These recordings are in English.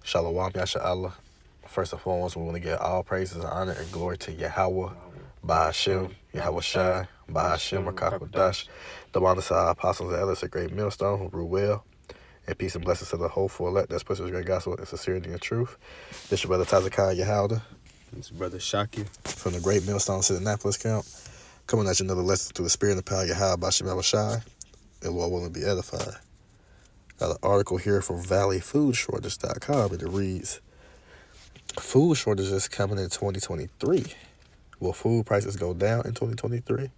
Shalom Yasha'Allah. First and foremost, we want to give all praises, honor, and glory to Yahweh, Bahashim, Yahweh Shai, Bahashim, Rakakwadash, the Monasai apostles and elders, a great millstone who grew well, and peace and blessings to the hopeful elect that's pushes great gospel and sincerity and truth. This your brother Tazakai Yahawda It's Brother Shaki. from the great millstone Annapolis camp, coming at you another lesson through the spirit and the power of Yahweh, Bahashim, Yahweh Shai, and Lord willing to be edified. Got an article here from valleyfoodshortage.com, and it reads, food shortages coming in 2023. Will food prices go down in 2023? And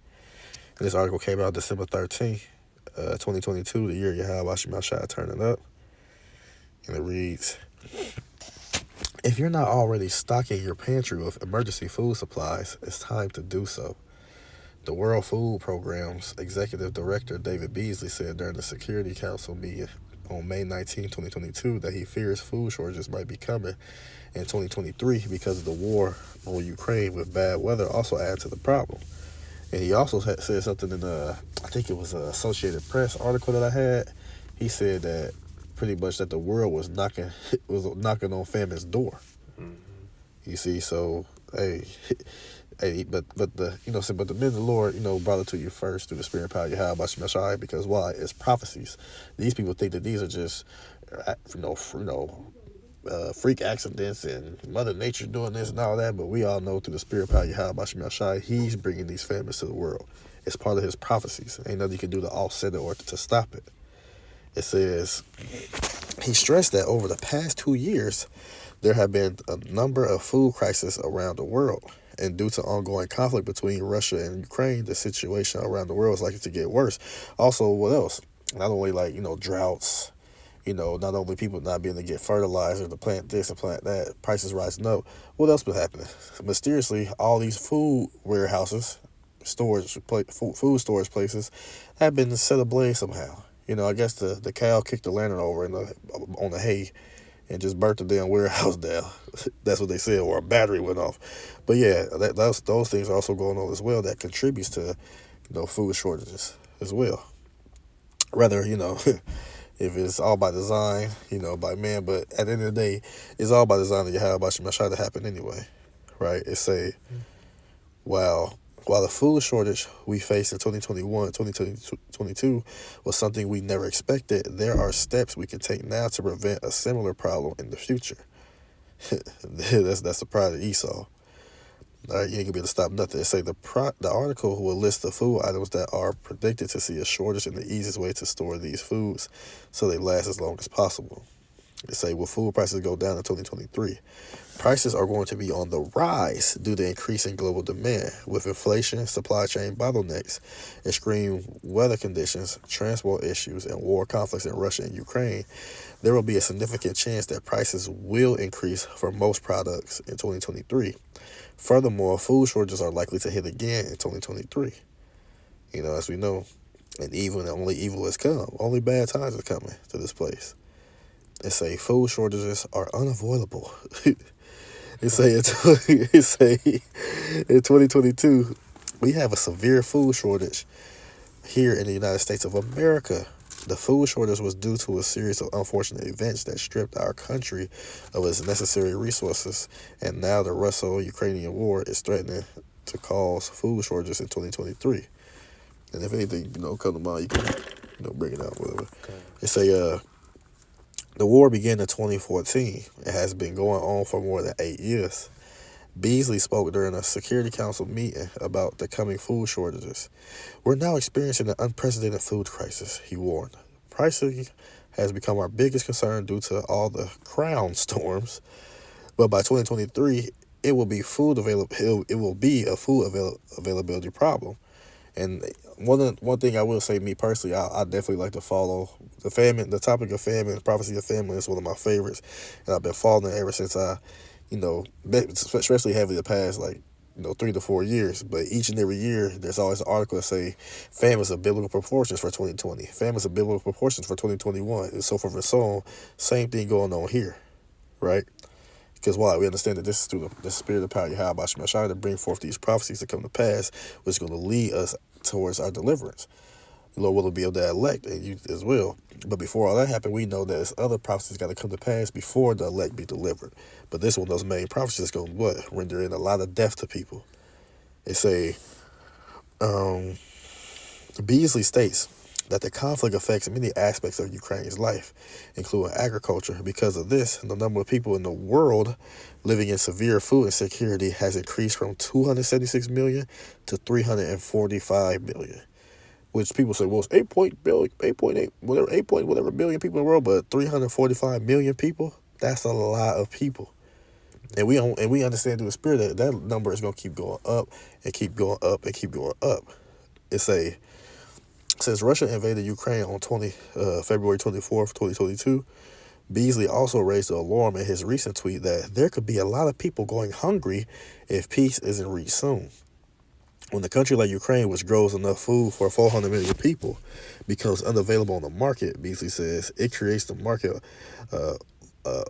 this article came out December 13th, 2022, the year Yahweh Shai Shai turning up. And it reads, if you're not already stocking your pantry with emergency food supplies, it's time to do so. The World Food Program's Executive Director David Beasley said during the Security Council meeting on May 19, 2022, that he fears food shortages might be coming in 2023 because of the war on Ukraine, with bad weather also add to the problem. And he also said something in I think it was an Associated Press article that I had. He said that pretty much that the world was knocking on famine's door. Mm-hmm. You see, so hey, but the but the men of the Lord brought it to you first through the spirit and power of Yahweh Bashim Shai, because why? It's prophecies. These people think that these are just freak accidents and Mother Nature doing this and all that, but we all know through the spirit power Yahweh Bashim Shai, he's bringing these famines to the world. It's part of his prophecies. Ain't nothing you can do to offset it or to stop it. It says, he stressed that over the past 2 years, there have been a number of food crises around the world. And due to ongoing conflict between Russia and Ukraine, the situation around the world is likely to get worse. Also, what else? Not only droughts, not only people not being able to get fertilizer to plant this and plant that, prices rising up. What else been happening? Mysteriously, all these food warehouses, food storage places have been set ablaze somehow. I guess the cow kicked the lantern over on the hay and just burnt the damn warehouse down. That's what they said, or a battery went off. But yeah, those things are also going on as well that contributes to food shortages as well. Rather, if it's all by design, by man, but at the end of the day, it's all by design that you have about Shemashah to happen anyway, right? It say, while the food shortage we faced in 2021, 2022 was something we never expected, there are steps we can take now to prevent a similar problem in the future. That's the pride of Esau. All right, you ain't gonna be able to stop nothing. It say the article will list the food items that are predicted to see a shortage and the easiest way to store these foods so they last as long as possible. It say, will food prices go down in 2023? Prices are going to be on the rise due to increasing global demand. With inflation, supply chain bottlenecks, extreme weather conditions, transport issues, and war conflicts in Russia and Ukraine, there will be a significant chance that prices will increase for most products in 2023. Furthermore, food shortages are likely to hit again in 2023. As we know, and only evil has come. Only bad times are coming to this place. It say food shortages are unavoidable. It say in 2022, we have a severe food shortage here in the United States of America. The food shortage was due to a series of unfortunate events that stripped our country of its necessary resources, and now the Russo-Ukrainian war is threatening to cause food shortages in 2023. And if anything, come to mind, you can, bring it out, whatever. Okay. It say, the war began in 2014. It has been going on for more than 8 years. Beasley spoke during a Security Council meeting about the coming food shortages. We're now experiencing an unprecedented food crisis, he warned. Pricing has become our biggest concern due to all the crown storms, but by 2023, it will be a food availability problem. And one thing I will say, me personally, I definitely like to follow the famine. The topic of famine, the prophecy of famine, is one of my favorites, and I've been following it ever since especially heavily the past 3 to 4 years. But each and every year, there's always an article that say famines of biblical proportions for 2020, famines of biblical proportions for 2021, and so forth and so on. Same thing going on here, right? Because why? We understand that this is through the spirit of power Yahweh Bashim Shai to bring forth these prophecies to come to pass, which is going to lead us towards our deliverance. Lord will be able to elect and you as well. But before all that happened, we know that there's other prophecies got to come to pass before the elect be delivered. But this one, those main prophecies is going to render in a lot of death to people. They say, Beasley states that the conflict affects many aspects of Ukraine's life, including agriculture. Because of this, the number of people in the world living in severe food insecurity has increased from 276 million to 345 million. Which people say, well, it's 8.8, whatever billion people in the world, but 345 million people, that's a lot of people. And we understand through the spirit that that number is going to keep going up and keep going up and keep going up. Since Russia invaded Ukraine on February 24th, 2022, Beasley also raised the alarm in his recent tweet that there could be a lot of people going hungry if peace isn't reached soon. When a country like Ukraine, which grows enough food for 400 million people, becomes unavailable on the market, Beasley says, it creates the market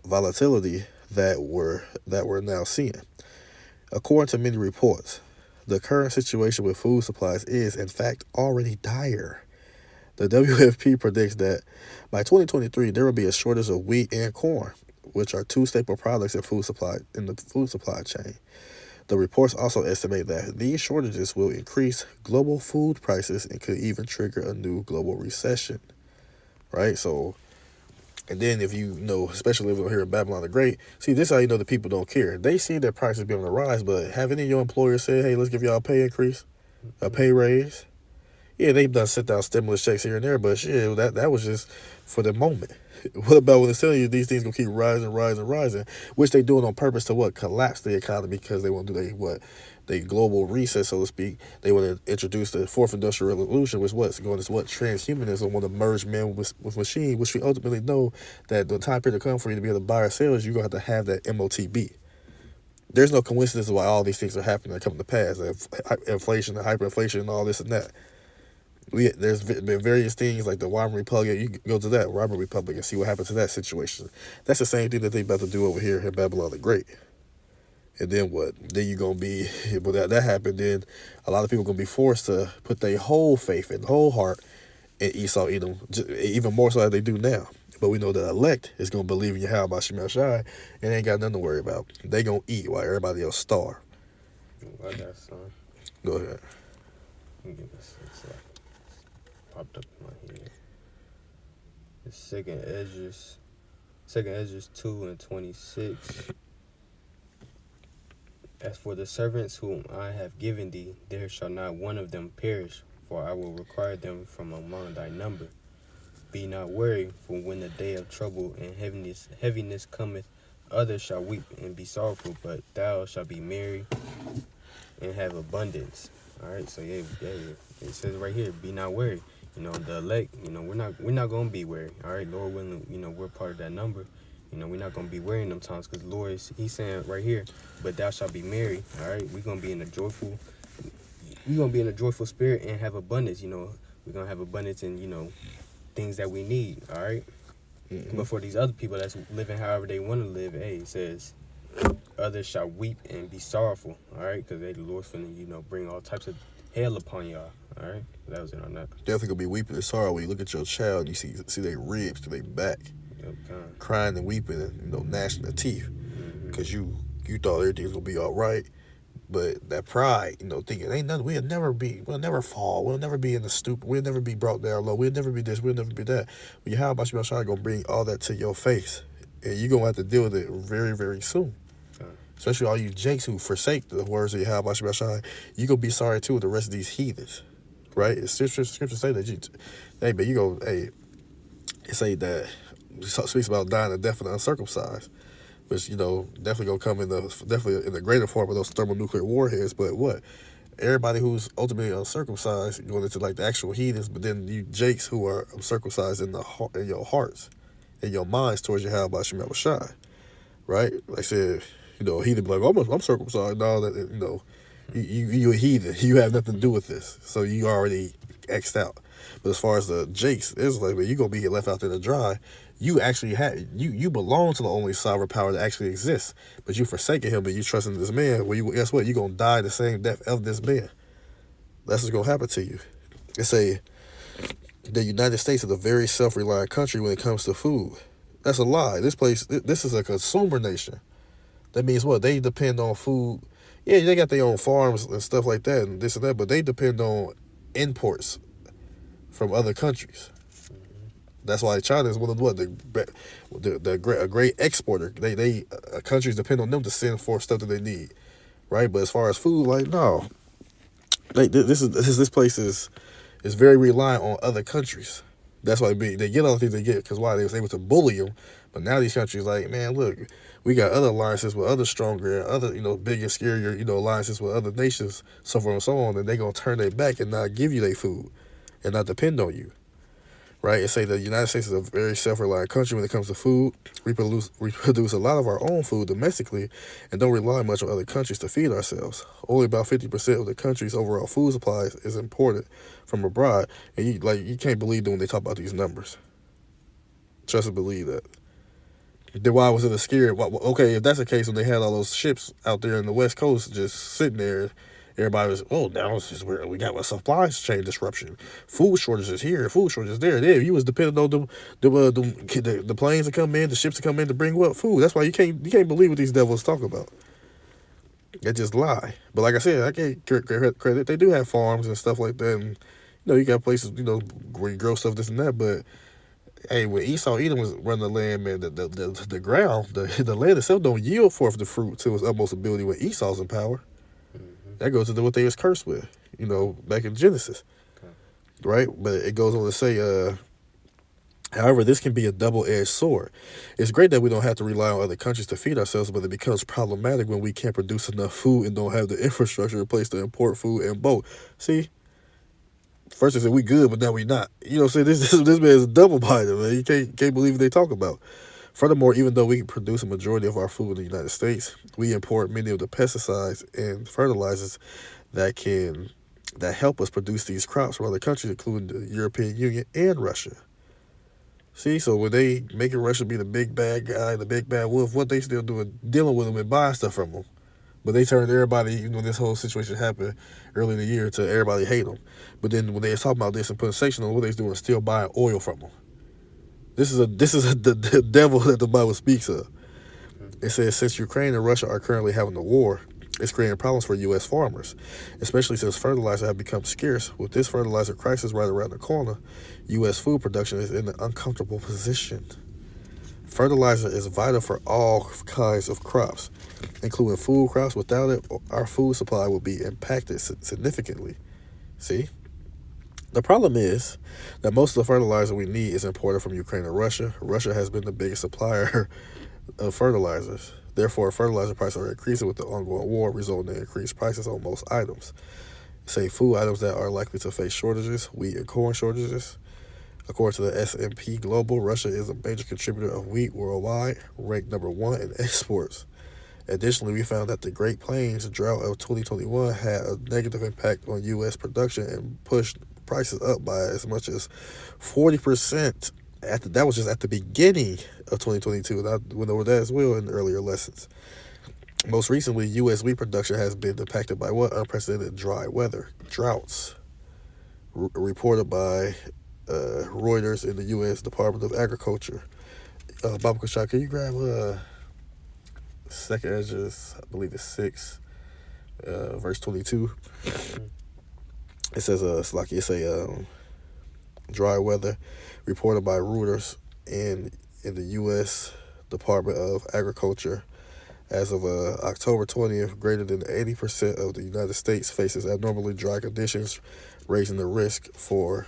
volatility that we're now seeing. According to many reports, the current situation with food supplies is, in fact, already dire. The WFP predicts that by 2023, there will be a shortage of wheat and corn, which are two staple products in the food supply chain. The reports also estimate that these shortages will increase global food prices and could even trigger a new global recession, right? So, and then if you know, especially living here in Babylon the Great, see, this is how you know the people don't care. They see their prices being on the rise, but have any of your employers said, hey, let's give y'all a pay increase, a pay raise? Yeah, they've done sit down stimulus checks here and there, but shit, that was just for the moment. What about when it's telling you these things gonna keep rising, which they doing on purpose to what? Collapse the economy because they want to do they global reset, so to speak. They want to introduce the fourth industrial revolution, which transhumanism, want to merge man with machine, which we ultimately know that the time period to come for you to be able to buy or sell is you're gonna have that MOTB. There's no coincidence why all these things are happening and coming to pass. Inflation, hyperinflation, and all this and that. There's been various things like the Weimar Republic. You go to that Weimar Republic and see what happened to that situation. That's the same thing that they about to do over here in Babylon the Great. And then what? Then you're going to be, when that happened, then a lot of people are going to be forced to put their whole faith and whole heart in Esau Edom, even more so than they do now. But we know the elect is going to believe in Yahweh Shemel Shai and ain't got nothing to worry about. They going to eat while everybody else starve. I got some. Go ahead. Popped up in my head. The second Esdras 2:26. As for the servants whom I have given thee, there shall not one of them perish, for I will require them from among thy number. Be not worried, for when the day of trouble and heaviness cometh, others shall weep and be sorrowful, but thou shalt be merry and have abundance. All right, so yeah, it says right here, be not worried. You know, the elect, you know, we're not gonna be worried. All right, Lord willing, you know, we're part of that number. You know, we're not gonna be worried in them times because Lord, He's saying right here, but thou shalt be merry. All right, we're gonna be in a joyful spirit and have abundance. You know, we're gonna have abundance in, you know, things that we need. All right, But for these other people that's living however they want to live, hey, it says others shall weep and be sorrowful. All right, because the Lord's finna, you know, bring all types of hell upon y'all. All right, that was it on that. Definitely gonna be weeping and sorrow when you look at your child and you see their ribs to their back, crying and weeping and, you know, gnashing their teeth because you thought everything's gonna be all right, but that pride, you know, thinking ain't nothing, we'll never fall, we'll never be in the stupid, we'll never be brought down low, we'll never be this, we'll never be that. When you have about you, gonna bring all that to your face, and you're gonna have to deal with it very, very soon. Especially all you jakes who forsake the words of Yahweh Shai, you're going to be sorry too with the rest of these heathens, right? Scripture say that it say that, it speaks about dying the death of the uncircumcised, which, you know, definitely going to come in the greater form of those thermonuclear warheads, but what? Everybody who's ultimately uncircumcised going into like the actual heathens, but then you jakes who are uncircumcised in your hearts, in your minds towards Yahweh Shai, right? Like I said, you know, heathen be like, I'm circumcised. No, that, you know, you a heathen. You have nothing to do with this. So you already X'd out. But as far as the jakes, it's like, you're going to be left out there to dry. You actually you belong to the only sovereign power that actually exists. But you forsaken him and you trust in this man. Well, guess what? You're going to die the same death of this man. That's what's going to happen to you. the United States is a very self-reliant country when it comes to food. That's a lie. This is a consumer nation. That means what? They depend on food. Yeah, they got their own farms and stuff like that and this and that, but they depend on imports from other countries. That's why China is one of a great exporter. They countries depend on them to send for stuff that they need, right? But as far as food, like no, this place is very reliant on other countries. That's why they get all the things they get because why they was able to bully them. But now these countries like, man, look, we got other alliances with other stronger, other bigger, scarier, alliances with other nations, so forth and so on, and they gonna turn their back and not give you their food and not depend on you. Right, and say the United States is a very self-reliant country when it comes to food. We produce a lot of our own food domestically and don't rely much on other countries to feed ourselves. Only about 50% of the country's overall food supplies is imported from abroad. And you can't believe them when they talk about these numbers. Trust and believe that. Then why was it a scare? Okay, if that's the case, when they had all those ships out there in the West Coast just sitting there, everybody was, now it's just where we got a supply chain disruption. Food shortages here, food shortages there. There, you was depending on the planes to come in, the ships to come in to bring what food. That's why you can't believe what these devils talk about. They just lie. But like I said, I can't credit. They do have farms and stuff like that, and you got places where you grow stuff this and that. But hey, when Esau Edom was running the land, man, the ground, the land itself don't yield forth the fruit to its utmost ability when Esau's in power. That goes into what they was cursed with, back in Genesis, right? But it goes on to say, however, this can be a double-edged sword. It's great that we don't have to rely on other countries to feed ourselves, but it becomes problematic when we can't produce enough food and don't have the infrastructure in place to import food and both. See, first they said we good, but now we not. So this man is a double-binder, man. You can't believe what they talk about. Furthermore, even though we can produce a majority of our food in the United States, we import many of the pesticides and fertilizers that help us produce these crops from other countries, including the European Union and Russia. See, so when they making Russia be the big bad guy, the big bad wolf, what they still doing, dealing with them and buying stuff from them. But they turned everybody, this whole situation happened early in the year, to everybody hate them. But then when they was talking about this and putting sanctions on, what they was doing is still buying oil from them. This is the devil that the Bible speaks of. It says, since Ukraine and Russia are currently having a war, it's creating problems for U.S. farmers, especially since fertilizer have become scarce. With this fertilizer crisis right around the corner, U.S. food production is in an uncomfortable position. Fertilizer is vital for all kinds of crops, including food crops. Without it, our food supply will be impacted significantly. See? The problem is that most of the fertilizer we need is imported from Ukraine and Russia. Russia has been the biggest supplier of fertilizers. Therefore, fertilizer prices are increasing with the ongoing war, resulting in increased prices on most items. Say food items that are likely to face shortages, wheat and corn shortages. According to the S&P Global, Russia is a major contributor of wheat worldwide, ranked number 1 in exports. Additionally, we found that the Great Plains drought of 2021 had a negative impact on U.S. production and pushed prices up by as much as 40%. That was just at the beginning of 2022, and I went over that as well in earlier lessons. Most recently, U.S. wheat production has been impacted by what? Unprecedented dry weather, droughts, reported by Reuters in the U.S. Department of Agriculture. Baba Kashak, can you grab second Ezra, I believe it's 6, verse 22. It says, dry weather reported by Reuters in the U.S. Department of Agriculture. As of October 20th, greater than 80% of the United States faces abnormally dry conditions, raising the risk for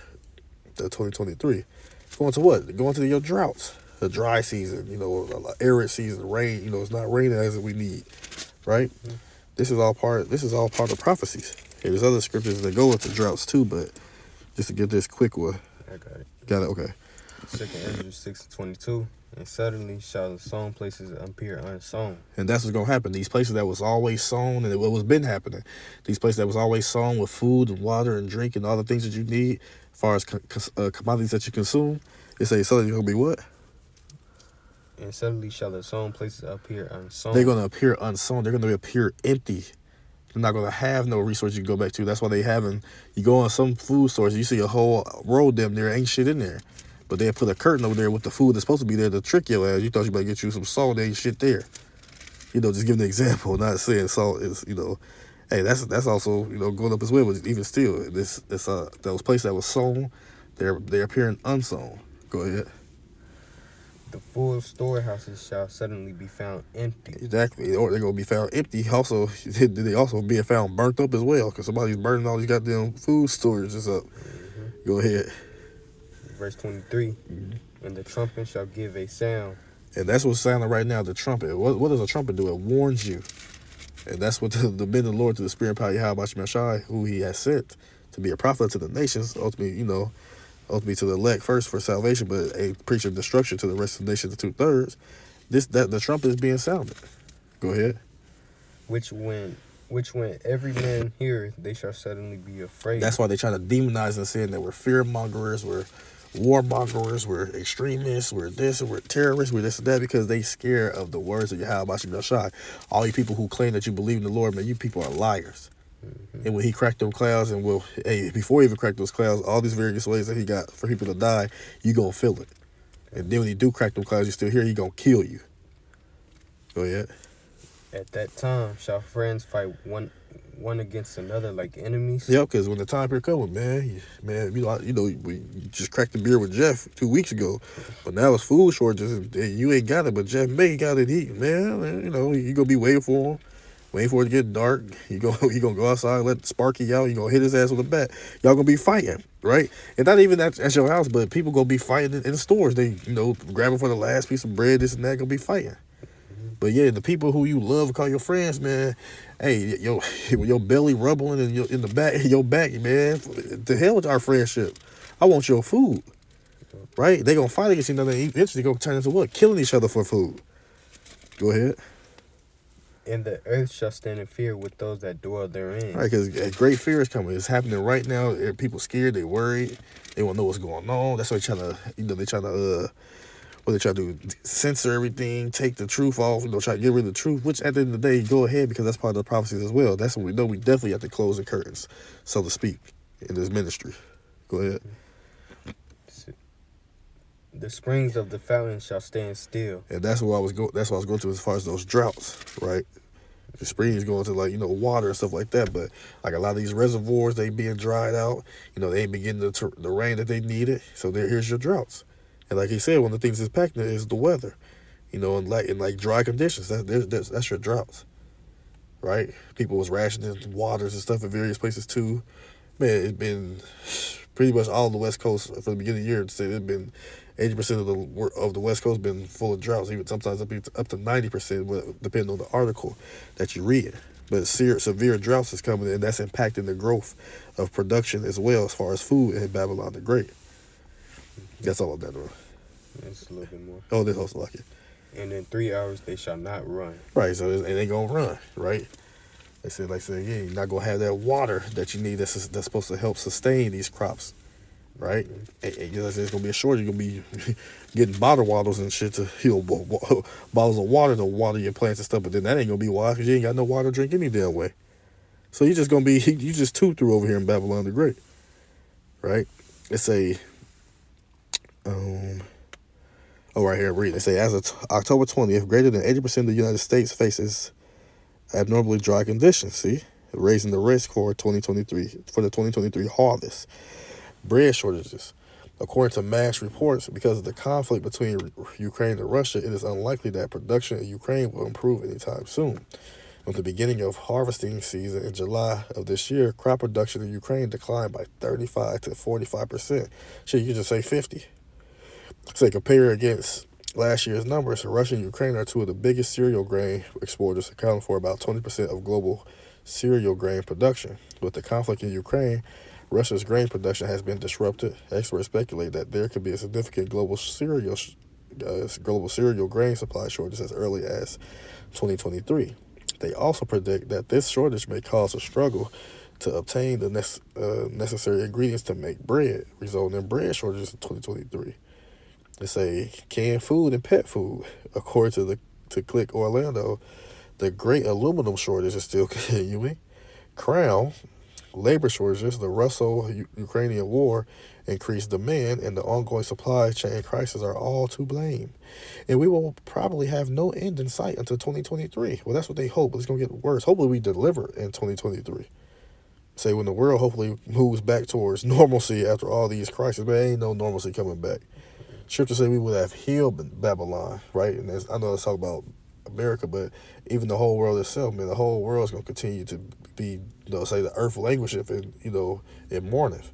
the 2023. Going to what? Going to your droughts. The dry season, arid season, rain, it's not raining as we need, right? Mm-hmm. This is all part of prophecies. And there's other scriptures that go into droughts too, but just to get this quick one. I got it. Got it, okay. 2 Ezra 6:22. And suddenly shall the sown places appear unsown. And that's what's going to happen. These places that was always sown, and it was been happening. These places that was always sown with food and water and drink and all the things that you need, as far as commodities that you consume, it says suddenly you're going to be what? And suddenly shall the sown places appear unsown. They're going to appear unsown. They're going to appear empty. They're not gonna have no resource you can go back to. That's why they having you go on some food stores, you see a whole row damn there ain't shit in there. But they put a curtain over there with the food that's supposed to be there to trick your ass. You thought you might get you some salt, there ain't shit there. Just giving an example, not saying salt is, hey, that's also, going up as well, but even still, those places that was sown, they're appearing unsown. Go ahead. The full storehouses shall suddenly be found empty. Exactly, or they're gonna be found empty. Also, they also being found burnt up as well, because somebody's burning all these goddamn food storages up. Go ahead. Verse 23, and the trumpet shall give a sound. And that's what's sounding right now, the trumpet. What does a trumpet do? It warns you. And that's what the men of the Lord, to the Spirit and power Yahweh Shai Shai, who he has sent to be a prophet to the nations, ultimately to the elect first for salvation, but a preacher of destruction to the rest of the nations, the 2/3. The trumpet is being sounded. Go ahead. Which when every man heareth, they shall suddenly be afraid. That's why they try to demonize us, saying that we're fear mongers, we're warmongers, we're extremists, we're this, we're terrorists, we're this and that, because they scared of the words of Yahweh Shai Shai. All you people who claim that you believe in the Lord, man, you people are liars. And when he cracked them clouds, and before he even cracked those clouds, all these various ways that he got for people to die, you gonna feel it. And then when he do crack them clouds, you still here, he gonna kill you. Go ahead. At that time shall friends fight one against another like enemies. Yeah, because when the time period comes, man, we just cracked the beer with Jeff 2 weeks ago, but now it's food shortages, and you ain't got it, but Jeff May got it. You gonna be waiting for him. Waiting for it to get dark. He gonna go outside, let Sparky out. You gonna hit his ass with a bat. Y'all gonna be fighting, right? And not even at your house, but people gonna be fighting in stores. They, grabbing for the last piece of bread, this and that, gonna be fighting. But yeah, the people who you love, call your friends, man. Hey, your belly rumbling and in the back, your back, man. The hell with our friendship. I want your food, right? They gonna fight against each other. Eventually, gonna turn into what? Killing each other for food. Go ahead. And the earth shall stand in fear with those that dwell therein. Right, because great fear is coming. It's happening right now. People scared. They worried. They want to know what's going on. That's why they trying to do, censor everything, take the truth off, try to get rid of the truth, which at the end of the day, go ahead, because that's part of the prophecies as well. That's when we know we definitely have to close the curtains, so to speak, in this ministry. Go ahead. The springs of the fountain shall stand still. And that's what I was going to as far as those droughts, right? The springs going to water and stuff like that, but like a lot of these reservoirs, they being dried out. They ain't been getting the rain that they needed. So here's your droughts. And like he said, one of the things that's impacting is the weather. In dry conditions. That's your droughts, right? People was rationing waters and stuff in various places too. Man, it's been pretty much all the West Coast from the beginning of the year. To say it's been 80% of the West Coast been full of droughts, even sometimes up to 90%, depending on the article that you read. But severe droughts is coming, and that's impacting the growth of production as well, as far as food in Babylon the Great. That's all of that. That's a little bit more. Oh, this also like it. And in 3 hours they shall not run. Right, so it ain't gonna run, right? They said, yeah, you're not gonna have that water that you need that's supposed to help sustain these crops, right? And there's gonna be a shortage. You're gonna be getting bottled waters and shit to bottles of water to water your plants and stuff. But then that ain't gonna be why, because you ain't got no water to drink any damn way. So you just too through over here in Babylon the Great, right? It's right here, read. They say, as of October 20th, greater than 80% of the United States faces abnormally dry conditions, raising the risk for the 2023 harvest. Bread shortages. According to MASH reports, because of the conflict between Ukraine and Russia, it is unlikely that production in Ukraine will improve anytime soon. At the beginning of harvesting season in July of this year, crop production in Ukraine declined by 35 to 45%. Shit, you could just say 50. Say compare against last year's numbers, Russia and Ukraine are two of the biggest cereal grain exporters, accounting for about 20% of global cereal grain production. With the conflict in Ukraine, Russia's grain production has been disrupted. Experts speculate that there could be a significant global cereal grain supply shortage as early as 2023. They also predict that this shortage may cause a struggle to obtain the necessary ingredients to make bread, resulting in bread shortages in 2023. They say canned food and pet food. According to Click Orlando, the great aluminum shortage is still continuing. crown, labor shortages, the Russo-Ukrainian war, increased demand, and the ongoing supply chain crisis are all to blame. And we will probably have no end in sight until 2023. Well, that's what they hope. It's going to get worse. Hopefully we deliver in 2023. Say when the world hopefully moves back towards normalcy after all these crises, but ain't no normalcy coming back. Scripture say we would have healed Babylon, right? And I know let's talk about America, but even the whole world itself, man, the whole world is going to continue to be, say the earth languisheth and, it mourneth,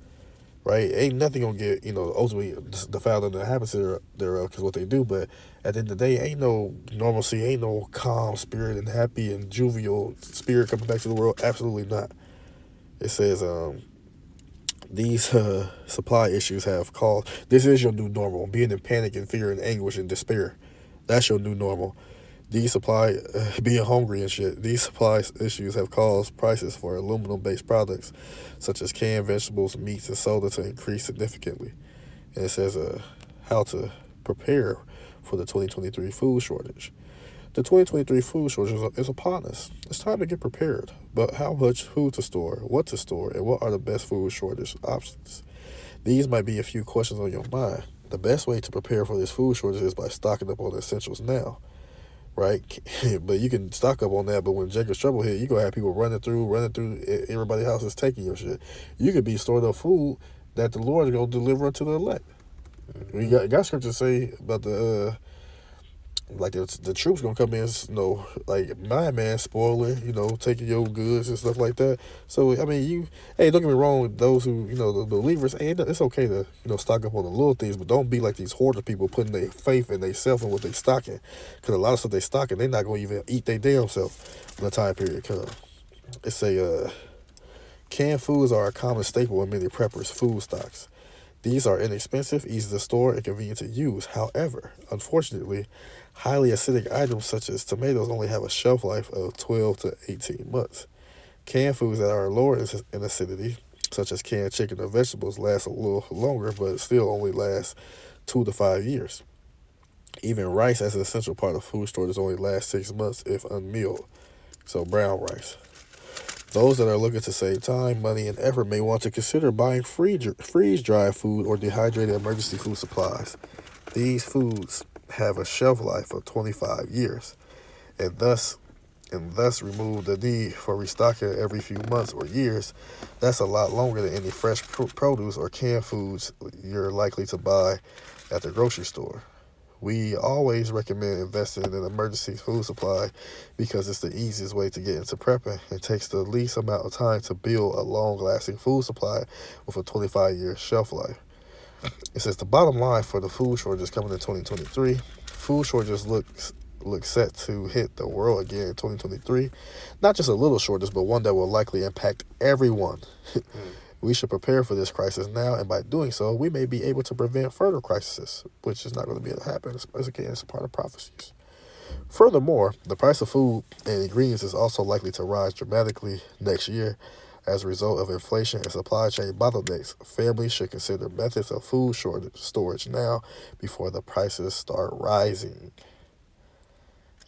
right? Ain't nothing going to get, ultimately defiled in the habits thereof, because what they do. But at the end of the day, ain't no normalcy, ain't no calm spirit and happy and jovial spirit coming back to the world. Absolutely not. It says, these supply issues have caused, this is your new normal, being in panic and fear and anguish and despair. That's your new normal. Being hungry and shit. These supply issues have caused prices for aluminum-based products, such as canned vegetables, meats, and soda to increase significantly. And it says how to prepare for the 2023 food shortage. The 2023 food shortage is upon us. It's time to get prepared. But how much food to store, what to store, and what are the best food shortage options? These might be a few questions on your mind. The best way to prepare for this food shortage is by stocking up on essentials now, right? But you can stock up on that, but when Jacob's trouble hit, you're going to have people running through, everybody's house is taking your shit. You could be storing up food that the Lord is going to deliver to the elect. We got scripture to say about the troops gonna come in, like my man spoiling, taking your goods and stuff like that. So I mean, don't get me wrong, those who the believers, it's okay to stock up on the little things, but don't be like these hoarder people putting their faith in themselves and what they stocking, because a lot of stuff they stocking, they're not gonna even eat their damn self when the time period comes. It's canned foods are a common staple in many preppers' food stocks. These are inexpensive, easy to store, and convenient to use. However, unfortunately, highly acidic items such as tomatoes only have a shelf life of 12 to 18 months. Canned foods that are lower in acidity, such as canned chicken or vegetables, last a little longer, but still only last 2 to 5 years. Even rice, as an essential part of food storage, only lasts 6 months if unmilled. So brown rice. Those that are looking to save time, money, and effort may want to consider buying freeze-dried food or dehydrated emergency food supplies. These foods have a shelf life of 25 years, and thus remove the need for restocking every few months or years. That's a lot longer than any fresh produce or canned foods you're likely to buy at the grocery store. We always recommend investing in an emergency food supply because it's the easiest way to get into prepping and takes the least amount of time to build a long-lasting food supply with a 25-year shelf life. It says the bottom line for the food shortages coming in 2023, food shortages look set to hit the world again in 2023. Not just a little shortage, but one that will likely impact everyone. We should prepare for this crisis now, and by doing so, we may be able to prevent further crises, which is not going to be able to happen. It's a part of prophecies. Furthermore, the price of food and ingredients is also likely to rise dramatically next year as a result of inflation and supply chain bottlenecks. Families should consider methods of food storage now before the prices start rising.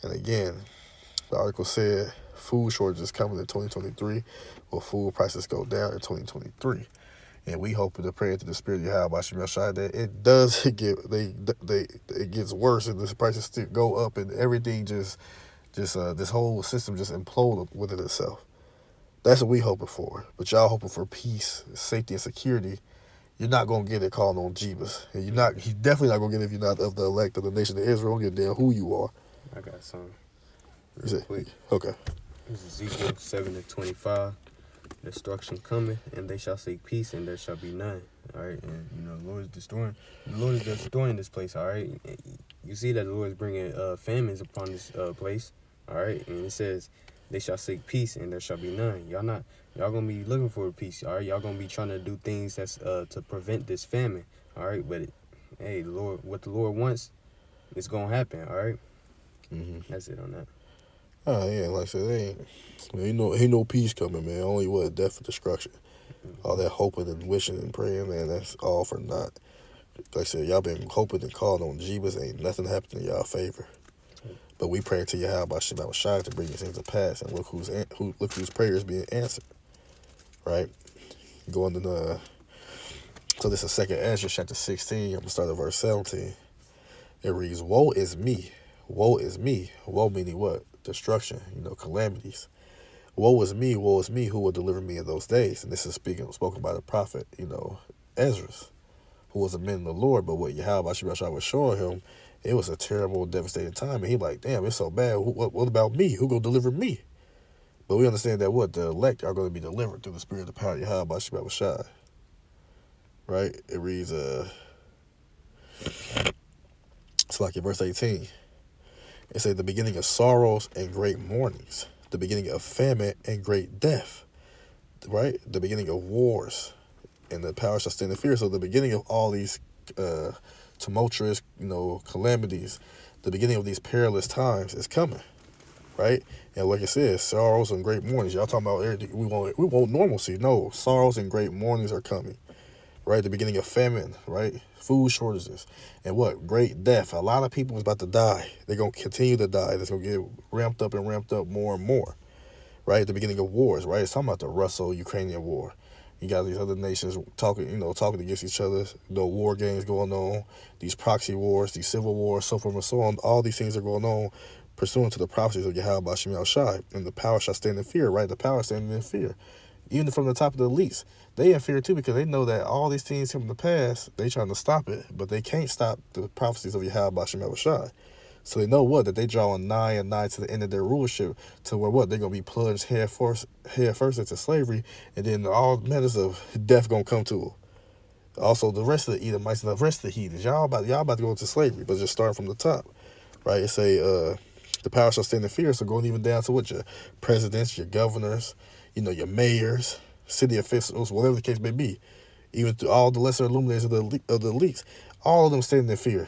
And again, the article said food shortages coming in 2023. Will food prices go down in 2023? And we hope to pray into the Spirit of Yahweh Shai that it does it gets worse and the prices still go up and everything just this whole system just implode within itself. That's what we hoping for. But y'all hoping for peace, safety, and security. You're not gonna get it calling on Jeebus. And he's definitely not gonna get it if you're not of the elect of the nation of Israel. Don't give a damn who you are. I got some. Quick. Okay. This is Ezekiel 7:25. Destruction coming, and they shall seek peace, and there shall be none. All right, and the Lord is destroying this place. All right, you see that the Lord is bringing famines upon this place. All right, and it says they shall seek peace, and there shall be none. Y'all gonna be looking for peace. All right, y'all gonna be trying to do things that's to prevent this famine. All right, but the Lord, what the Lord wants, it's gonna happen. All right, That's it on that. Oh yeah, like I said, ain't no peace coming, man. Only death and destruction. All that hoping and wishing and praying, man, that's all for naught. Like I said, y'all been hoping and calling on Jeebus, ain't nothing happening in y'all favor. But we praying to Yahweh Shai to bring these things to pass, and look whose prayers being answered. right? Going to so this is second Ezra chapter 16. I'm gonna start at verse 17. It reads, "Woe is me, woe is me." Woe meaning what? Destruction, calamities. Woe is me, who will deliver me in those days? And this is spoken by the prophet, Ezra, who was a man of the Lord. But what Yahweh Shemashah was showing him, it was a terrible, devastating time. And he like, damn, it's so bad. What about me? Who gonna deliver me? But we understand that the elect are going to be delivered through the spirit of the power of Yahweh Shemashah. Right? It reads, it's like in verse 18. It says, the beginning of sorrows and great mournings, the beginning of famine and great death, right? The beginning of wars, and the power shall stand in fear. So the beginning of all these tumultuous, calamities, the beginning of these perilous times is coming, right? And like it says, sorrows and great mournings. Y'all talking about everything. We want normalcy. No, sorrows and great mournings are coming. Right, the beginning of famine, right? Food shortages, and what? Great death. A lot of people is about to die. They're going to continue to die. It's going to get ramped up more and more, right? The beginning of wars, right? It's talking about the Russo-Ukrainian war. You got these other nations talking against each other. War games going on, these proxy wars, these civil wars, so forth and so on. All these things are going on pursuant to the prophecies of Yahweh Shemashah, and the power shall stand in fear, right? The power standing in fear. Even from the top of the elites, they in fear too, because they know that all these things come to pass. They trying to stop it, but they can't stop the prophecies of Yahweh Shemashah. So they know that they drawing nigh to the end of their rulership, to where they're gonna be plunged head first into slavery, and then all manners of death gonna come to them. Also, the rest of the Edomites and the rest of the heathens, y'all about to go into slavery, but just starting from the top, right? It say the power shall stand in fear. So going even down to what your presidents, your governors, your mayors, city officials, whatever the case may be, even to all the lesser illuminators of the elites, all of them standing in fear,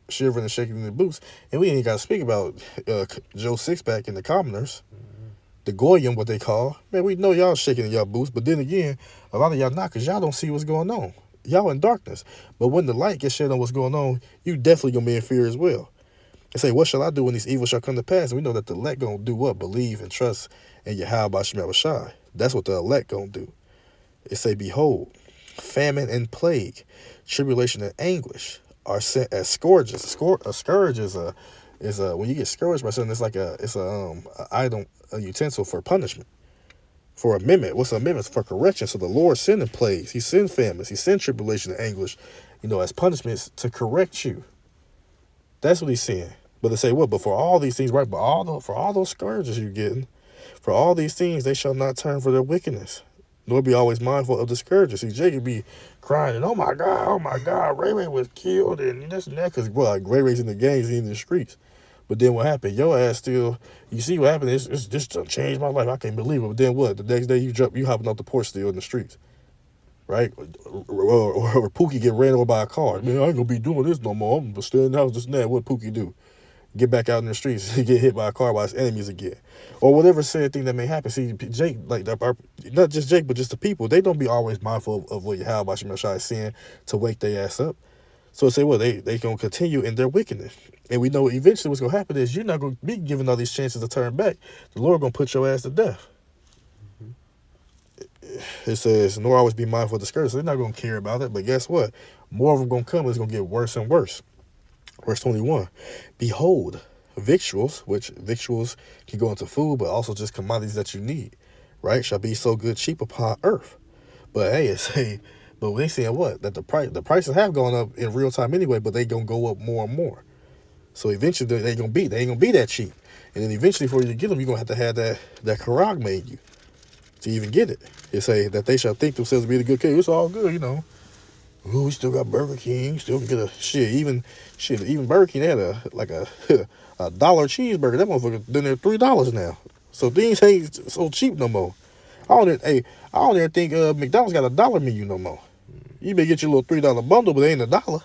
shivering and shaking in their boots. And we ain't got to speak about Joe Sixpack and the commoners, the Goyim, what they call. Man, we know y'all shaking in y'all boots, but then again, a lot of y'all not, because y'all don't see what's going on. Y'all in darkness. But when the light gets shed on what's going on, you definitely going to be in fear as well. And say, what shall I do when these evils shall come to pass? And we know that the elect going to do what? Believe and trust in Yahweh Shemashah. That's what the elect going to do. It say, behold, famine and plague, tribulation and anguish are sent as scourges. A scourge is when you get scourged by something, it's a utensil for punishment, for amendment. What's an amendment? For correction. So the Lord sending plagues. He sends famines. He sends tribulation and anguish, as punishments to correct you. That's what he's saying. But they say what? But for all these things, right? But for all those scourges you're getting, for all these things, they shall not turn for their wickedness, nor be always mindful of the scourges. See, Jacob be crying, and oh my God, Ray Ray was killed, and this and that, because Ray Ray's in the gangs, he's in the streets. But then what happened? Your ass still, you see what happened? It's just changed my life. I can't believe it. But then what? The next day you hopping off the porch still in the streets. Right? Or Pookie get ran over by a car. Man, I ain't gonna be doing this no more. I'm gonna stay in the house, this and that. What Pookie do? Get back out in the streets, get hit by a car by his enemies again. Or whatever sad thing that may happen. See, Jake, not just Jake, but just the people, they don't be always mindful of what Yahweh Shemashah is saying to wake their ass up. So say they gonna continue in their wickedness. And we know eventually what's gonna happen is you're not gonna be given all these chances to turn back. The Lord gonna put your ass to death. It says, nor always be mindful of the scourge. So they're not going to care about it. But guess what? More of them going to come. It's going to get worse and worse. Verse 21. Behold, victuals, which victuals can go into food, but also just commodities that you need, right? Shall be so good cheap upon earth. But hey, but they saying what? That the prices have gone up in real time anyway, but they going to go up more and more. So eventually they ain't going to be that cheap. And then eventually for you to get them, you're going to have that Karag made you to even get it. It say that they shall think themselves to be the good king. It's all good, Ooh, we still got Burger King. Still can get a even Burger King, they had a $1 cheeseburger. That motherfucker done there $3 now. So things ain't so cheap no more. I don't even think McDonald's got a $1 menu no more. You may get your little $3 bundle, but it ain't $1.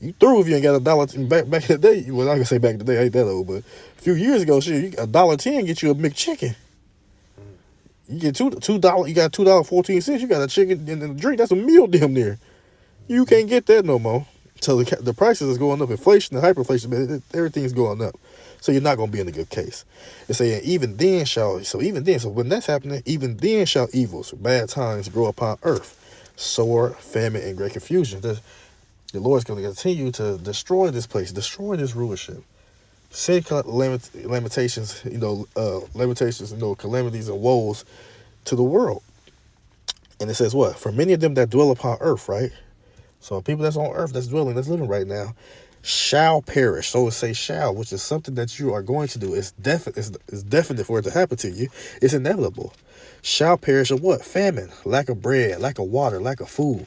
You through if you ain't got $1 back in the day. Well, I can say back in the day, I ain't that old, but a few years ago, shit, $1.10 get you a McChicken. You get $2. You got $2.14. You got a chicken and a drink. That's a meal damn near. You can't get that no more. So the prices is going up. Inflation and hyperinflation, man, everything's going up. So you're not going to be in a good case. It's saying even then so when that's happening, even then shall evils, bad times grow upon earth, sword, famine, and great confusion. The Lord's going to continue to destroy this place, destroy this rulership. Send lamentations, calamities and woes to the world. And it says what? For many of them that dwell upon earth, right? So people that's on earth, that's living right now, shall perish. So it say shall, which is something that you are going to do. It's definite for it to happen to you. It's inevitable. Shall perish of what? Famine, lack of bread, lack of water, lack of food.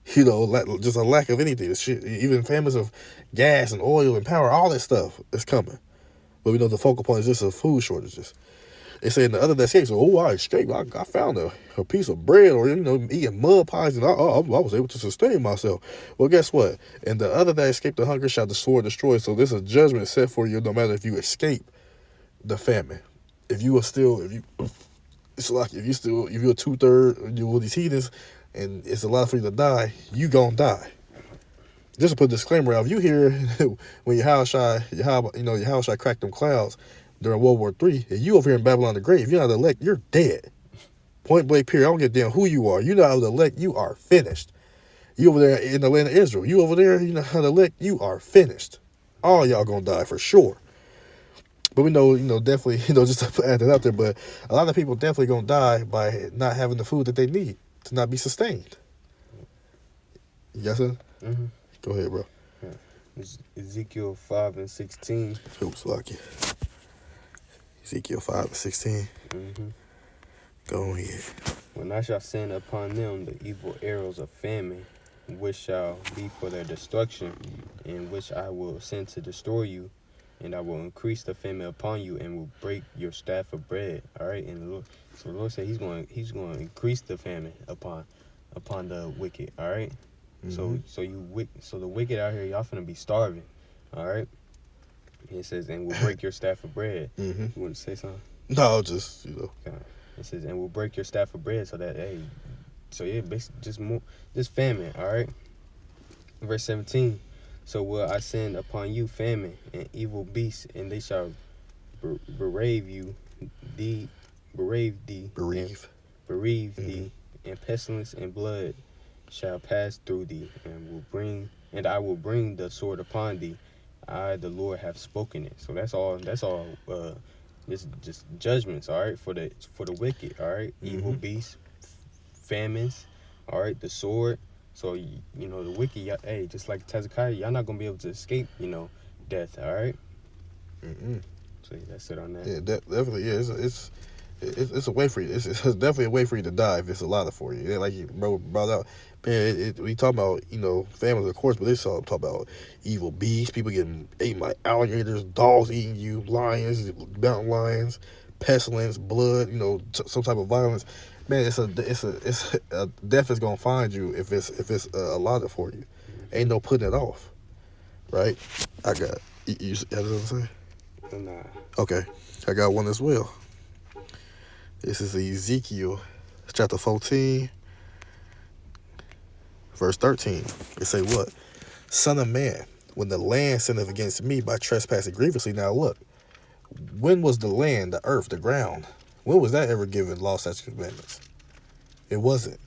Just a lack of anything. Even famines of gas and oil and power, all that stuff is coming. But we know the focal point is just of food shortages. They say in the other that escaped, so, I escaped. I found a piece of bread, or eating mud pies, and I was able to sustain myself. Well, guess what? And the other that escaped the hunger shall the sword destroy. So there's a judgment set for you, no matter if you escape the famine. If you're 2/3, you're with these heathens, and it's a lot for you to die, you gonna die. Just to put a disclaimer out, if you hear when Yahushua cracked them clouds during World War III, and you over here in Babylon the Great, if you're not elect, you're dead. Point blank period. I don't give a damn who you are. You're not elect, you are finished. You over there in the land of Israel, you over there, you know how to elect, you are finished. All y'all gonna die for sure. But we know, definitely, just to add that out there, but a lot of people definitely gonna die by not having the food that they need to not be sustained. Yes, sir? Mm-hmm. Go ahead, bro. Ezekiel 5:16. Oops, lucky. Ezekiel 5:16. Mm-hmm. Go ahead. When I shall send upon them the evil arrows of famine, which shall be for their destruction, and which I will send to destroy you, and I will increase the famine upon you, and will break your staff of bread. All right, and the Lord said He's going to increase the famine upon the wicked. All right. Mm-hmm. So the wicked out here, y'all finna be starving. All right. It says, and we'll break your staff of bread. Mm-hmm. You want to say something? No, just Okay. It says, and we'll break your staff of bread, so that basically just famine. All right. Verse 17. So will I send upon you famine and evil beasts, and they shall bereave thee, and pestilence and blood shall pass through thee, and I will bring the sword upon thee. I, the Lord, have spoken it. So that's all. Just judgments. All right, for the wicked. All right, mm-hmm. Evil beasts, famines. All right, the sword. So the wicked. Just like Hezekiah, y'all not gonna be able to escape. Death. All right. Mm-hmm. So that's it on that. Yeah, definitely. Yeah, it's a way for you. It's definitely a way for you to die if it's allotted for you. Yeah, like you brought out, man. We talk about families, of course, but they talk about evil beasts, people getting eaten by alligators, dogs eating you, lions, mountain lions, pestilence, blood. Some type of violence. Man, it's a death is gonna find you if it's allotted for you. Ain't no putting it off, right? I got you. Have something to say? Nah. Okay, I got one as well. This is Ezekiel chapter 14, verse 13. It say what? Son of man, when the land sinneth against me by trespassing grievously. Now look, when was the land, the earth, the ground, when was that ever given law, statutes, and commandments? It wasn't.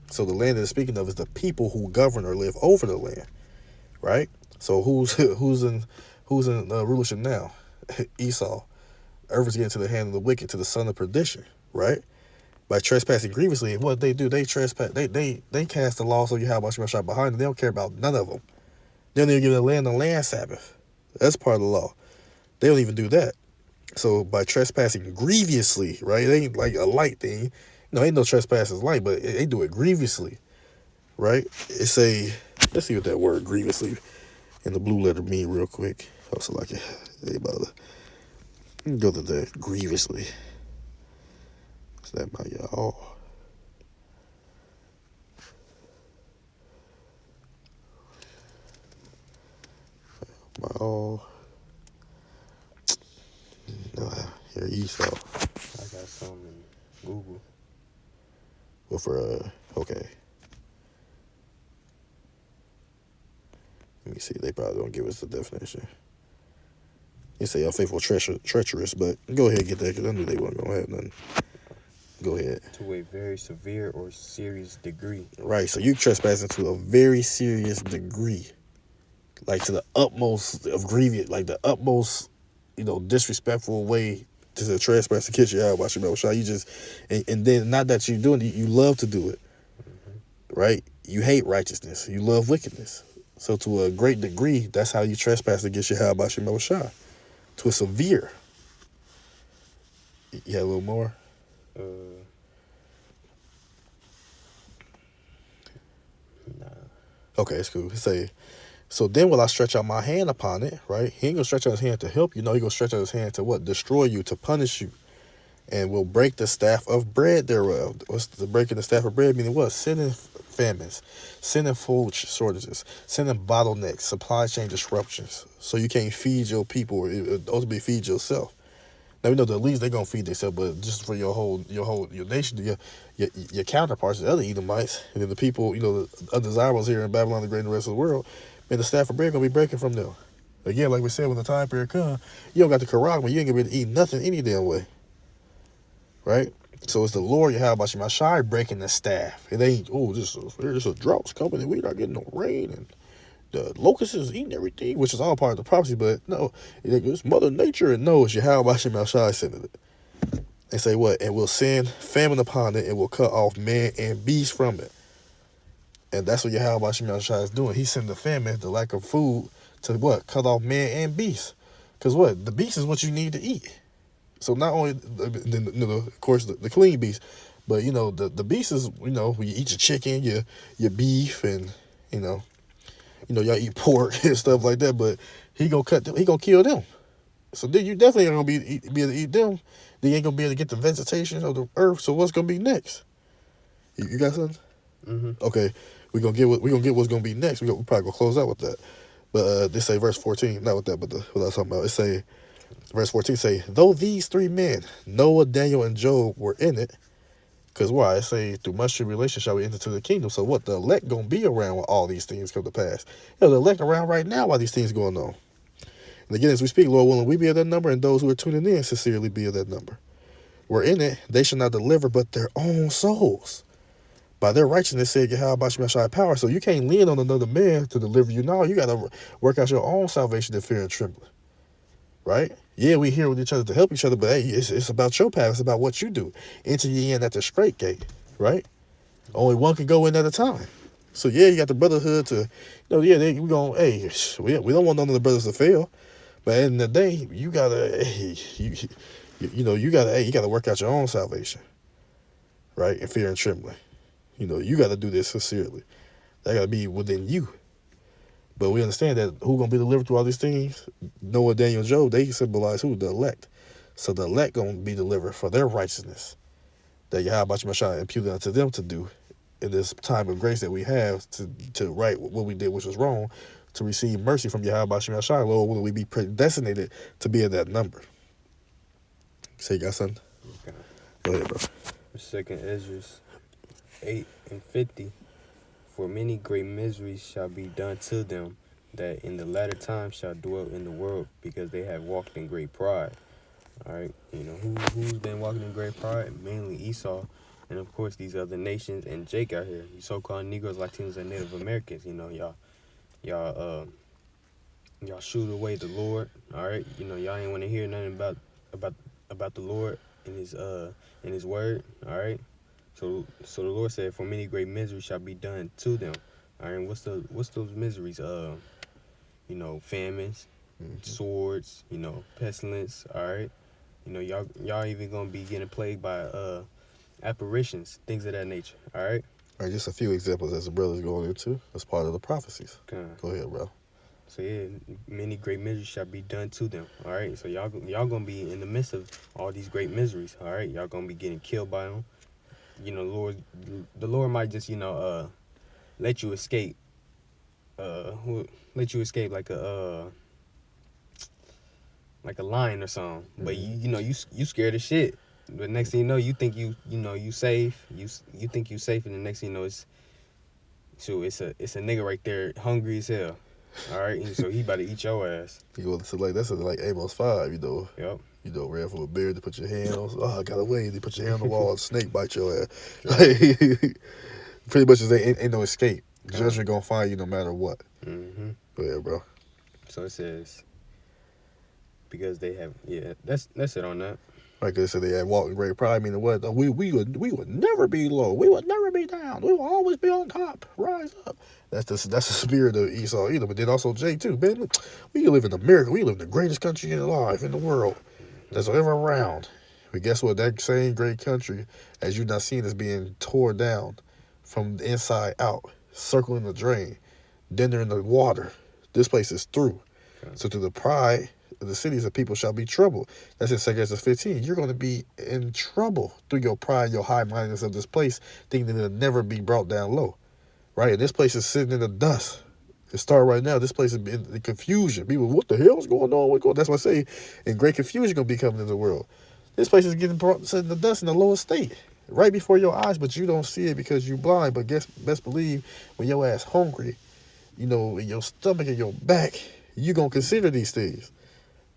So the land that it's speaking of is the people who govern or live over the land, right? So who's in rulership now? Esau. Earth is getting to the hand of the wicked, to the son of perdition, right? By trespassing grievously. And what they do, they trespass. They cast the laws of Yahweh Shah behind them. They don't care about none of them. They don't even give the land Sabbath. That's part of the law. They don't even do that. So by trespassing grievously, right? It ain't like a light thing. Ain't no trespass is light, but they do it grievously, right? Let's see what that word grievously in the blue letter mean real quick. Also like go to that grievously. Is that by y'all? By all. Here Esau. I got some in Google. Well, for okay. Let me see. They probably don't give us the definition. You say unfaithful, treacherous, but go ahead and get that because I knew they weren't gonna have nothing. Go ahead. To a very severe or serious degree. Right. So you trespassing to a very serious degree, like to the utmost of grievous, like the utmost, disrespectful way to trespass against your Yahweh Shem Shai. You just, and then not that you're doing it, you love to do it, right? You hate righteousness, you love wickedness. So to a great degree, that's how you trespass against your Yahweh Shem Shai. To a severe. You had a little more. Nah. Okay, it's cool. Say, so then will I stretch out my hand upon it, right? He ain't gonna stretch out his hand to help you. No, he gonna stretch out his hand to what? Destroy you, to punish you. And will break the staff of bread thereof. What's the breaking the staff of bread meaning? What? Sending famines, sending food shortages, sending bottlenecks, supply chain disruptions. So you can't feed your people or ultimately feed yourself. Now we know the least they're gonna feed themselves, but just for your nation, your counterparts, the other Edomites, and then the people, the undesirables here in Babylon the Great and the rest of the world, man, the staff of bread gonna be breaking from them. Again, like we said, when the time period comes, you don't got the Quran, but you ain't gonna be able to eat nothing any damn way. Right? So it's the Lord Yahweh Shem Shai breaking the staff. It ain't, there's a drought's coming and we not getting no rain and the locusts is eating everything, which is all part of the prophecy, but no, it's Mother Nature, and no, it's Yahweh Shem Shai sending it. And say what? And will send famine upon it and will cut off man and beast from it. And that's what Yahweh Shem Shai is doing. He's sending the famine, the lack of food, to what? Cut off man and beast. Because what? The beast is what you need to eat. So not only, of course, the clean beast, but, the beast is, when you eat your chicken, your beef, and, y'all eat pork and stuff like that, but he gonna cut them, he gonna kill them. So then you definitely ain't gonna be able to eat them. Then you ain't gonna be able to get the vegetation of the earth. So what's gonna be next? You got something? Mm-hmm. Okay, we gonna get what's gonna be next. We probably gonna close out with that. But this say verse 14, not with that, but what I was talking about. It say verse 14 say, though these three men, Noah, Daniel, and Job, were in it. Because why? It say, through much tribulation shall we enter to the kingdom. So what? The elect going to be around when all these things come to pass. The elect around right now while these things going on. And again, as we speak, Lord willing, we be of that number, and those who are tuning in sincerely be of that number. We're in it. They shall not deliver but their own souls. By their righteousness, said Yahweh Shem Shai power. So you can't lean on another man to deliver you. No, you got to work out your own salvation in fear and trembling. Right? Yeah, we here with each other to help each other, but hey, it's about your path. It's about what you do. Enter ye in at the straight gate, right? Only one can go in at a time. So yeah, you got the brotherhood to, we don't want none of the brothers to fail, but at the end of the day, you gotta, you gotta work out your own salvation, right? In fear and trembling, you gotta do this sincerely. That gotta be within you. But we understand that who gonna be delivered through all these things? Noah, Daniel, Job, they symbolize who? The elect. So the elect gonna be delivered for their righteousness that Yahweh Shem Shai imputed unto them to do in this time of grace that we have to right what we did, which was wrong, to receive mercy from Yahweh Shem Shai. Lord, will we be predestinated to be in that number? Say you got something? Okay. Go ahead, bro. 2nd Ezra 8:50. For many great miseries shall be done to them that in the latter time shall dwell in the world, because they have walked in great pride. All right, who's been walking in great pride? Mainly Esau, and of course these other nations and Jake out here. You so-called Negroes, Latinos, and Native Americans. Y'all shoot away the Lord. All right, y'all ain't want to hear nothing about the Lord in His word. All right. So the Lord said, for many great miseries shall be done to them. All right, what's those miseries? Famines, swords, pestilence. All right, y'all even gonna be getting plagued by apparitions, things of that nature. All right. All right, just a few examples as the brother's going into as part of the prophecies. Okay. Go ahead, bro. So yeah, many great miseries shall be done to them. All right. So y'all gonna be in the midst of all these great miseries. All right. Y'all gonna be getting killed by them. The Lord might just, let you escape. Let you escape like a lion or something. But you scared of shit. But next thing you know, you think you safe. You think you safe, and the next thing you know, it's a nigga right there hungry as hell. All right, and so he about to eat your ass. You know, so like that's like Amos 5. Yep. Ran from a bear to put your hand on. Oh, I got away. They put your hand on the wall. And snake bite your ass. Right. Like, pretty much, ain't no escape. Judgment gonna find you no matter what. Mm-hmm. Go ahead, bro. So it says, because they have, that's it on that. Like they said, they had walked in great pride. Meaning what? We would never be low. We would never be down. We will always be on top. Rise up. That's the spirit of Esau, but then also Jay too. Man, we live in America. We live in the greatest country alive in the world that's ever around. But guess what? That same great country, as you're not seeing, is being torn down from the inside out, circling the drain. Then they're in the water. This place is through. Okay. So to the pride of the cities of people shall be troubled. That's in 2 Corinthians 15. You're going to be in trouble through your pride, your high-mindedness of this place, thinking that it'll never be brought down low. Right? And this place is sitting in the dust. It started right now. This place is in confusion. People, what the hell is going on? That's why I say, in great confusion going to be coming into the world. This place is getting brought in the dust in the lowest state, right before your eyes, but you don't see it because you're blind. But best believe, when your ass hungry, in your stomach and your back, you're going to consider these things.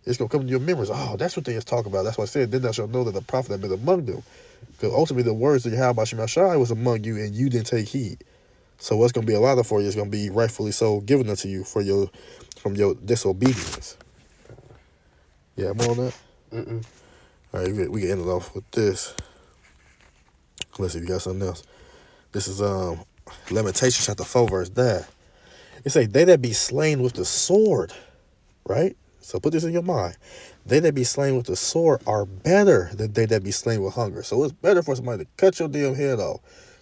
It's going to come to your memories. Oh, that's what they just talk about. That's why I said, then thou shalt know that the prophet had been among them. Because ultimately the words that Yahweh Shemashai was among you, and you didn't take heed. So what's going to be a lot of for you is going to be rightfully so given unto you from your disobedience. Yeah, I'm on that? Mm-mm. All right, we can end it off with this. Let's see if you got something else. This is Lamentations chapter 4, verse 9. It say, they that be slain with the sword, right? So put this in your mind. They that be slain with the sword are better than they that be slain with hunger. So it's better for somebody to cut your damn head off,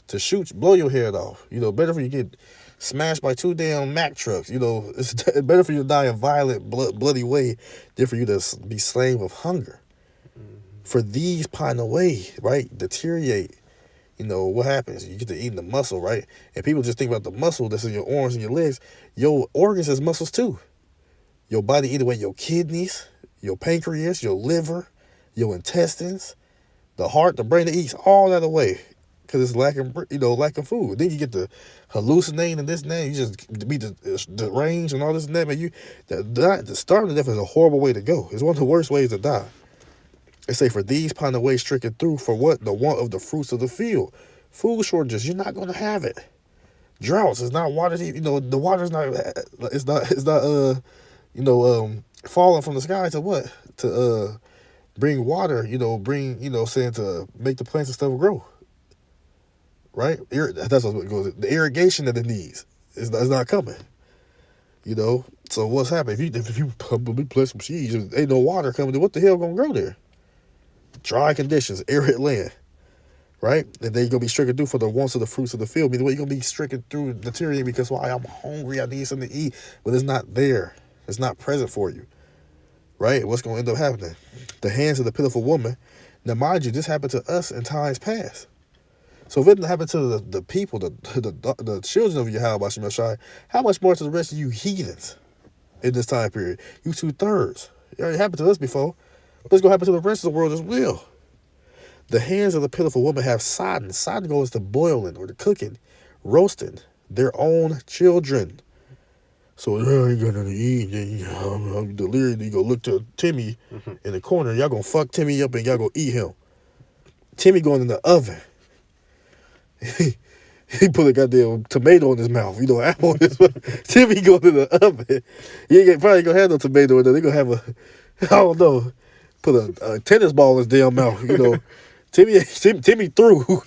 to blow your head off. Better for you to get smashed by 2 damn Mack trucks. It's better for you to die a violent, bloody way than for you to be slain with hunger. For these pine away, right? Deteriorate. What happens? You get to eating the muscle, right? And people just think about the muscle that's in your arms and your legs. Your organs is muscles too. Your body eat away your kidneys, your pancreas, your liver, your intestines, the heart, the brain, that eats all that away because it's lacking food. Then you get the hallucinating and this and that. You just be deranged and all this and that. Man, the starving to death is a horrible way to go. It's one of the worst ways to die. They say, for these pine away stricken through, for what? The want of the fruits of the field. Food shortages, you're not going to have it. Droughts, it's not water. The water's not. It's not. Falling from the sky to what? To bring water. Saying to make the plants and stuff grow. Right? That's what it goes. The irrigation that it needs is not coming. So what's happening? If you plant some seeds, ain't no water coming. What the hell gonna grow there? Dry conditions, arid land, right? And then you're going to be stricken through for the wants of the fruits of the field. Meaning, you're going to be stricken through deteriorating because why? I'm hungry, I need something to eat, but it's not there. It's not present for you, right? What's going to end up happening? The hands of the pitiful woman. Now, mind you, this happened to us in times past. So if it didn't happen to the people, the children of Yahweh Shemashai, how much more to the rest of you heathens in this time period? You 2/3. It already happened to us before. But it's going to happen to the rest of the world as well. The hands of the pitiful woman have sodden. Sodden goes to boiling or to cooking, roasting their own children. So, I ain't got nothing to eat. I'm delirious. You go look to Timmy in the corner. Y'all going to fuck Timmy up and y'all going to eat him. Timmy going in the oven. He put a goddamn tomato in his mouth. Apple in his mouth. Timmy going in the oven. He ain't probably going to have no tomato in there. They're going to have I don't know. Put a tennis ball in his damn mouth, Timmy threw,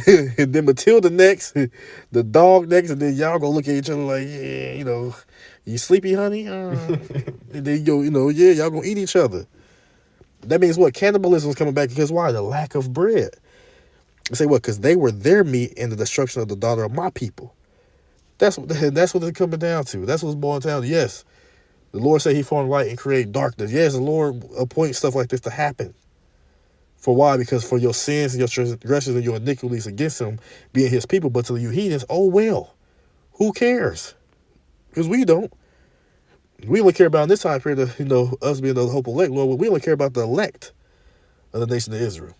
and then Matilda next, the dog next, and then y'all gonna look at each other like, yeah, you sleepy, honey? And then y'all gonna eat each other. That means what? Cannibalism is coming back because why? The lack of bread. I say what? Because they were their meat in the destruction of the daughter of my people. That's what it's coming down to. That's what's boiling down to. Yes. The Lord said he formed light and created darkness. Yes, the Lord appoints stuff like this to happen. For why? Because for your sins and your transgressions and your iniquities against him, being his people, but to you heathens, oh well. Who cares? Because we don't. We only care about in this time period, us being the hope elect, Lord, we only care about the elect of the nation of Israel.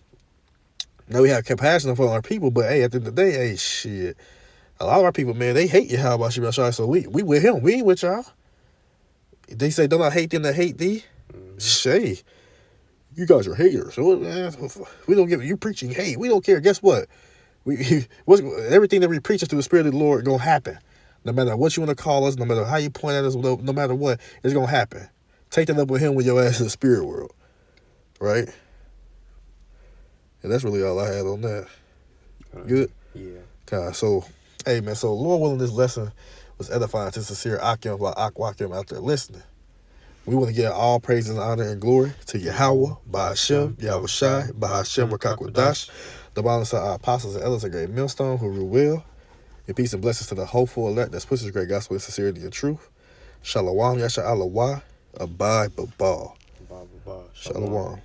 Now we have compassion for our people, but hey, at the end of the day, hey, shit. A lot of our people, man, they hate Yahweh Shemashai, so we with him. We ain't with y'all. They say, don't I hate them that hate thee? Mm-hmm. Say, you guys are haters. So, we don't give you preaching hate. We don't care. Guess what? Everything that we preach is through the Spirit of the Lord going to happen. No matter what you want to call us, no matter how you point at us, no matter what, it's going to happen. Take that up with him with your ass in the spirit world. Right? And that's really all I had on that. Good? Yeah. God, so, hey, man, so Lord willing, this lesson was edifying to sincere Akim while Akwakim out there listening. We want to give all praise and honor and glory to Yahweh, Ba'ashem, Yahweh Shai, Ba'ashem, Rakakwadash, the balance of our apostles and elders, a great millstone who rule well. And peace and blessings to the hopeful elect that pushes great gospel in sincerity and truth. Shalom, Yasha Allah, Abide Babal. Ba, ba, ba. Shalom.